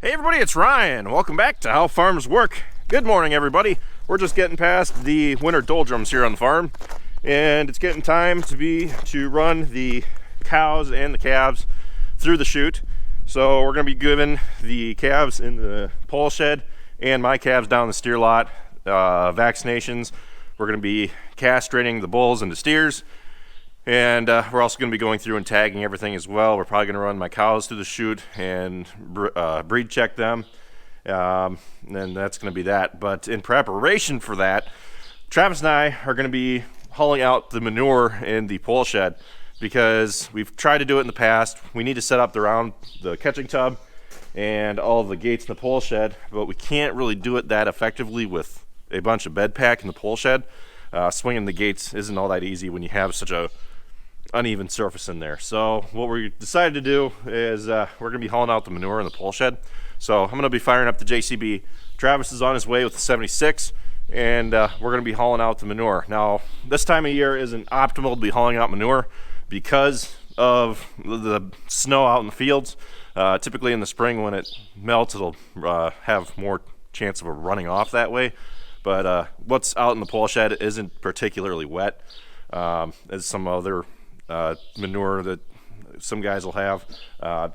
Hey everybody, it's Ryan. Welcome back to How Farms Work. Good morning everybody. We're just getting past the winter doldrums here on the farm, and it's getting time to run the cows and the calves through the chute. So we're going to be giving the calves in the pole shed and my calves down the steer lot vaccinations. We're going to be castrating the bulls and the steers, and we're also going to be going through and tagging everything as well. We're probably going to run my cows through the chute and breed check them, and that's going to be that. But in preparation for that, Travis and I are going to be hauling out the manure in the pole shed, because we've tried to do it in the past. We need to set up the catching tub and all of the gates in the pole shed, but we can't really do it that effectively with a bunch of bed pack in the pole shed. Swinging the gates isn't all that easy when you have such a uneven surface in there. So what we decided to do is we're going to be hauling out the manure in the pole shed. So I'm going to be firing up the JCB. Travis is on his way with the 76, and we're going to be hauling out the manure. Now, this time of year isn't optimal to be hauling out manure because of the snow out in the fields. Typically in the spring when it melts, it'll have more chance of running off that way. But what's out in the pole shed isn't particularly wet, as some other manure that some guys will have.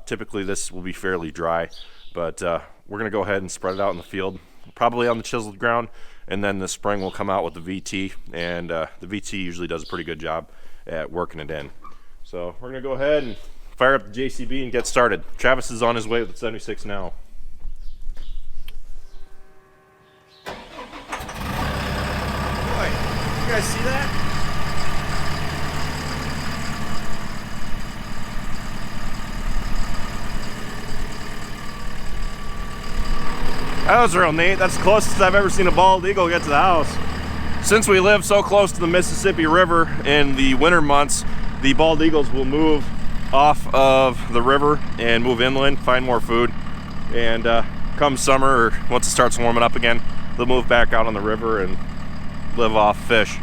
Typically this will be fairly dry, but we're going to go ahead and spread it out in the field, probably on the chiseled ground, and then the spring we'll come out with the VT, and the VT usually does a pretty good job at working it in. So we're going to go ahead and fire up the JCB and get started. Travis is on his way with the 76 now. Boy, you guys see that? That was real neat. That's the closest I've ever seen a bald eagle get to the house. Since we live so close to the Mississippi River in the winter months, the bald eagles will move off of the river and move inland, find more food, and come summer, or once it starts warming up again, they'll move back out on the river and live off fish.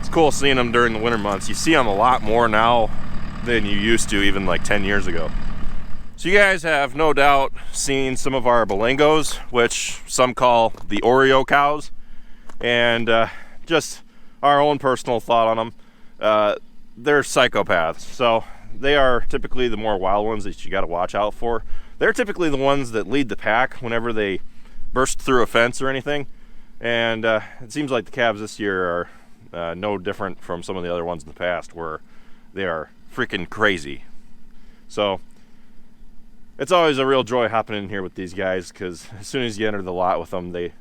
It's cool seeing them during the winter months. You see them a lot more now than you used to even like 10 years ago. So you guys have no doubt seen some of our bolingos, which some call the Oreo cows, and just our own personal thought on them. They're psychopaths. So they are typically the more wild ones that you got to watch out for. They're typically the ones that lead the pack whenever they burst through a fence or anything, and it seems like the calves this year are no different from some of the other ones in the past, where they are freaking crazy. So it's always a real joy hopping in here with these guys, because as soon as you enter the lot with them, they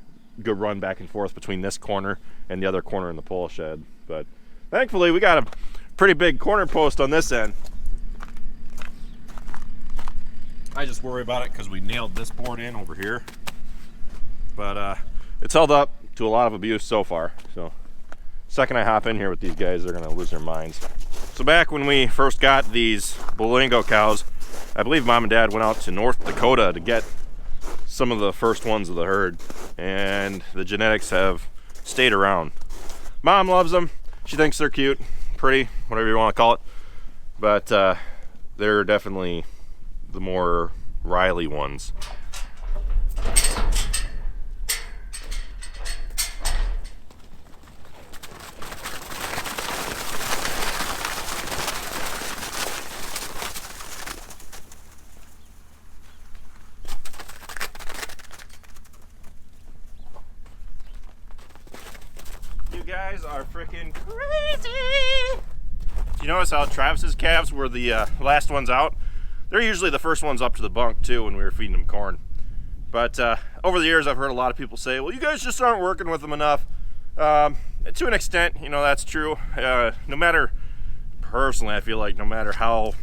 go run back and forth between this corner and the other corner in the pole shed. But thankfully we got a pretty big corner post on this end. I just worry about it because we nailed this board in over here, but it's held up to a lot of abuse so far. So second I hop in here with these guys, they're gonna lose their minds. So back when we first got these bolingo cows, I believe Mom and Dad went out to North Dakota to get some of the first ones of the herd, and the genetics have stayed around. Mom loves them. She thinks they're cute, pretty, whatever you want to call it, but they're definitely the more Riley ones. You guys are freaking crazy. You notice how Travis's calves were the last ones out? They're usually the first ones up to the bunk too when we were feeding them corn. But over the years I've heard a lot of people say, well, you guys just aren't working with them enough. To an extent, you know, that's true. Personally, I feel like no matter how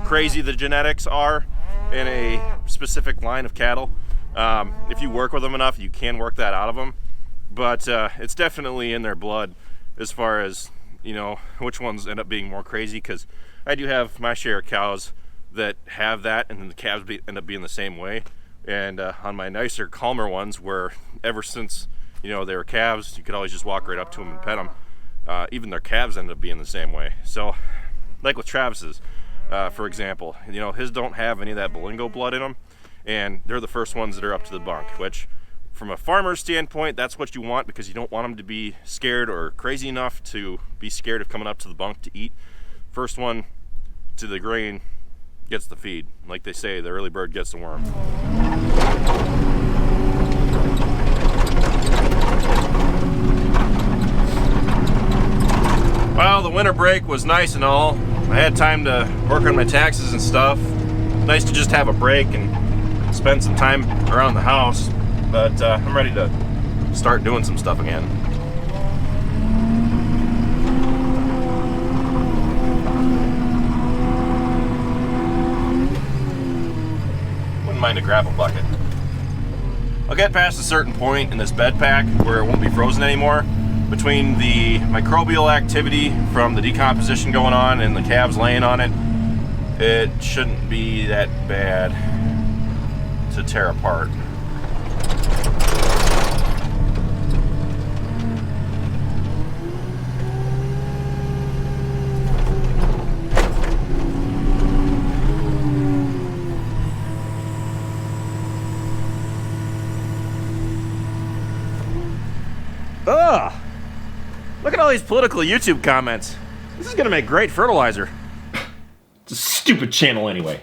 crazy the genetics are in a specific line of cattle, if you work with them enough, you can work that out of them. But it's definitely in their blood as far as, you know, which ones end up being more crazy, because I do have my share of cows that have that, and then the calves end up being the same way. And on my nicer, calmer ones, where ever since, you know, they were calves, you could always just walk right up to them and pet them. Even their calves end up being the same way. So, like with Travis's, for example. You know, his don't have any of that bolingo blood in them, and they're the first ones that are up to the bunk, which from a farmer's standpoint, that's what you want, because you don't want them to be scared or crazy enough to be scared of coming up to the bunk to eat. First one to the grain gets the feed. Like they say, the early bird gets the worm. Well, the winter break was nice and all. I had time to work on my taxes and stuff. Nice to just have a break and spend some time around the house. But I'm ready to start doing some stuff again. Wouldn't mind a gravel bucket. I'll get past a certain point in this bed pack where it won't be frozen anymore. Between the microbial activity from the decomposition going on and the calves laying on it, it shouldn't be that bad to tear apart. Ugh! Look at all these political YouTube comments. This is gonna make great fertilizer. It's a stupid channel anyway.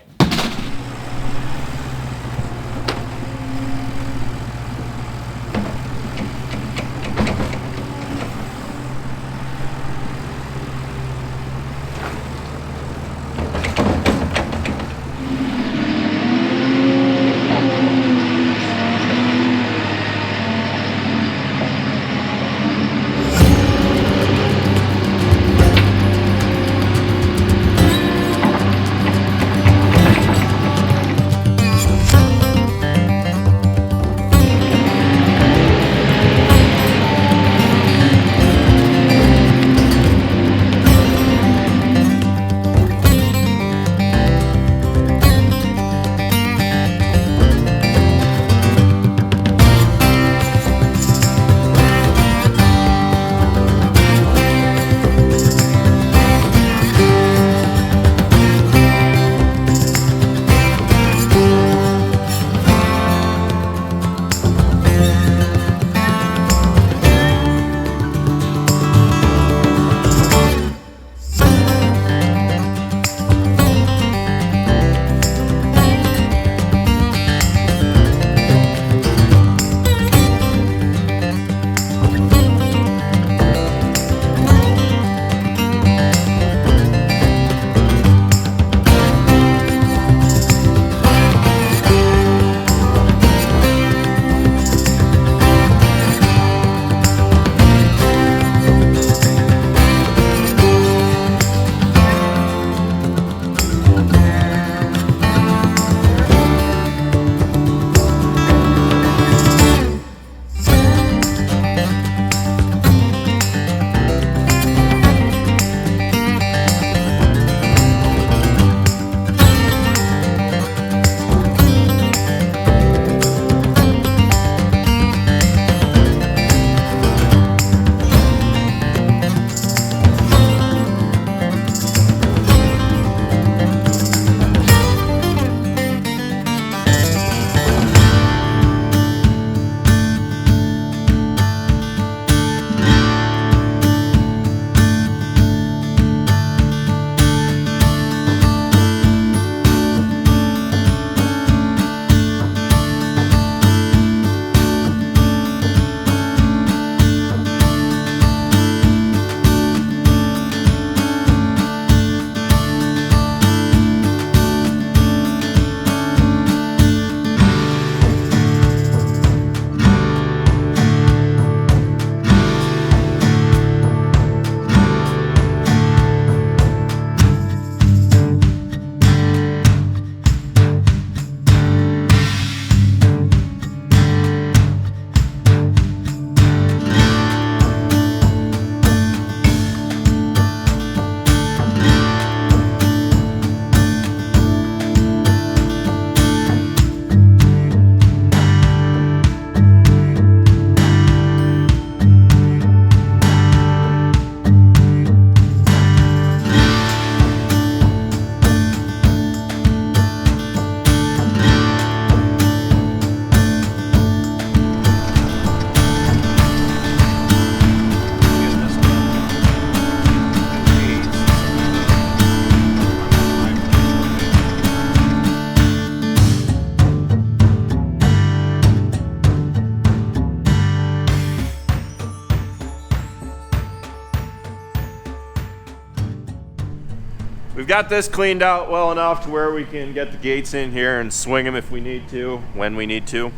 we've got this cleaned out well enough to where we can get the gates in here and swing them if we need to, when we need to.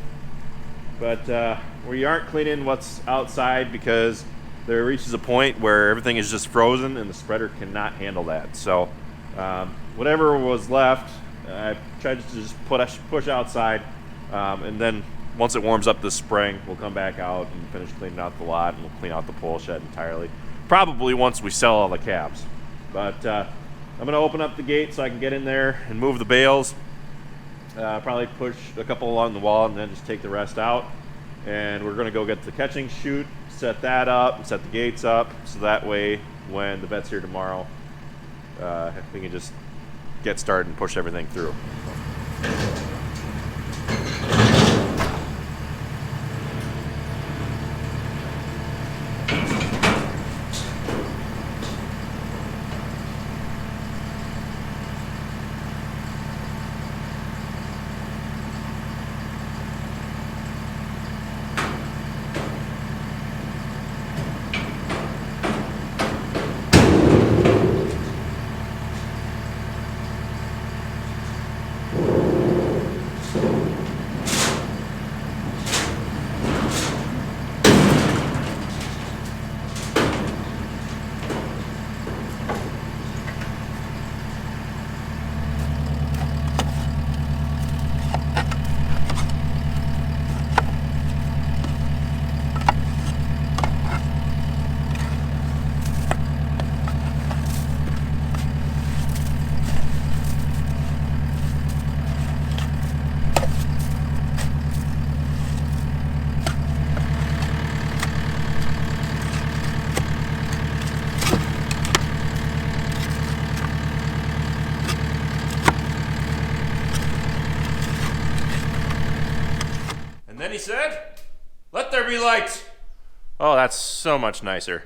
But we aren't cleaning what's outside because there reaches a point where everything is just frozen and the spreader cannot handle that. So whatever was left, I tried to just push outside, and then once it warms up this spring, we'll come back out and finish cleaning out the lot, and we'll clean out the pole shed entirely. Probably once we sell all the calves. But I'm going to open up the gate so I can get in there and move the bales. Probably push a couple along the wall and then just take the rest out. And we're going to go get the catching chute, set that up, and set the gates up, so that way when the vet's here tomorrow, we can just get started and push everything through. And then he said, "Let there be light." Oh, that's so much nicer.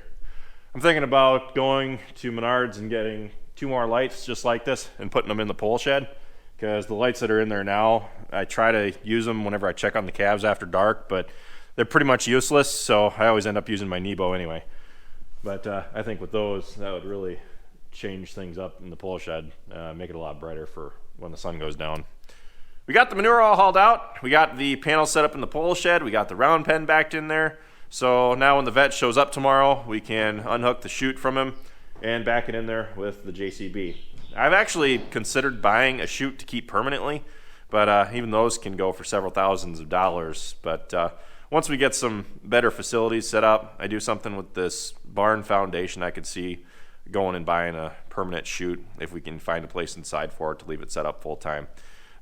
I'm thinking about going to Menards and getting 2 more lights just like this and putting them in the pole shed, because the lights that are in there now, I try to use them whenever I check on the calves after dark, but they're pretty much useless, so I always end up using my Nebo anyway. But I think with those, that would really change things up in the pole shed, make it a lot brighter for when the sun goes down. We got the manure all hauled out. We got the panels set up in the pole shed. We got the round pen backed in there. So now when the vet shows up tomorrow, we can unhook the chute from him and back it in there with the JCB. I've actually considered buying a chute to keep permanently, but even those can go for several thousands of dollars. But once we get some better facilities set up, I do something with this barn foundation, I could see going and buying a permanent chute if we can find a place inside for it to leave it set up full time.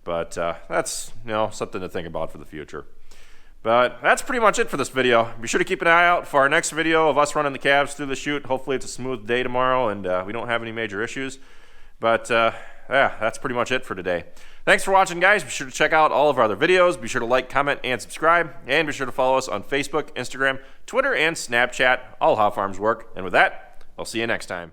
But that's, something to think about for the future. But that's pretty much it for this video. Be sure to keep an eye out for our next video of us running the calves through the chute. Hopefully it's a smooth day tomorrow and we don't have any major issues. But yeah, that's pretty much it for today. Thanks for watching, guys. Be sure to check out all of our other videos. Be sure to like, comment, and subscribe. And be sure to follow us on Facebook, Instagram, Twitter, and Snapchat. All How Farms Work. And with that, I'll see you next time.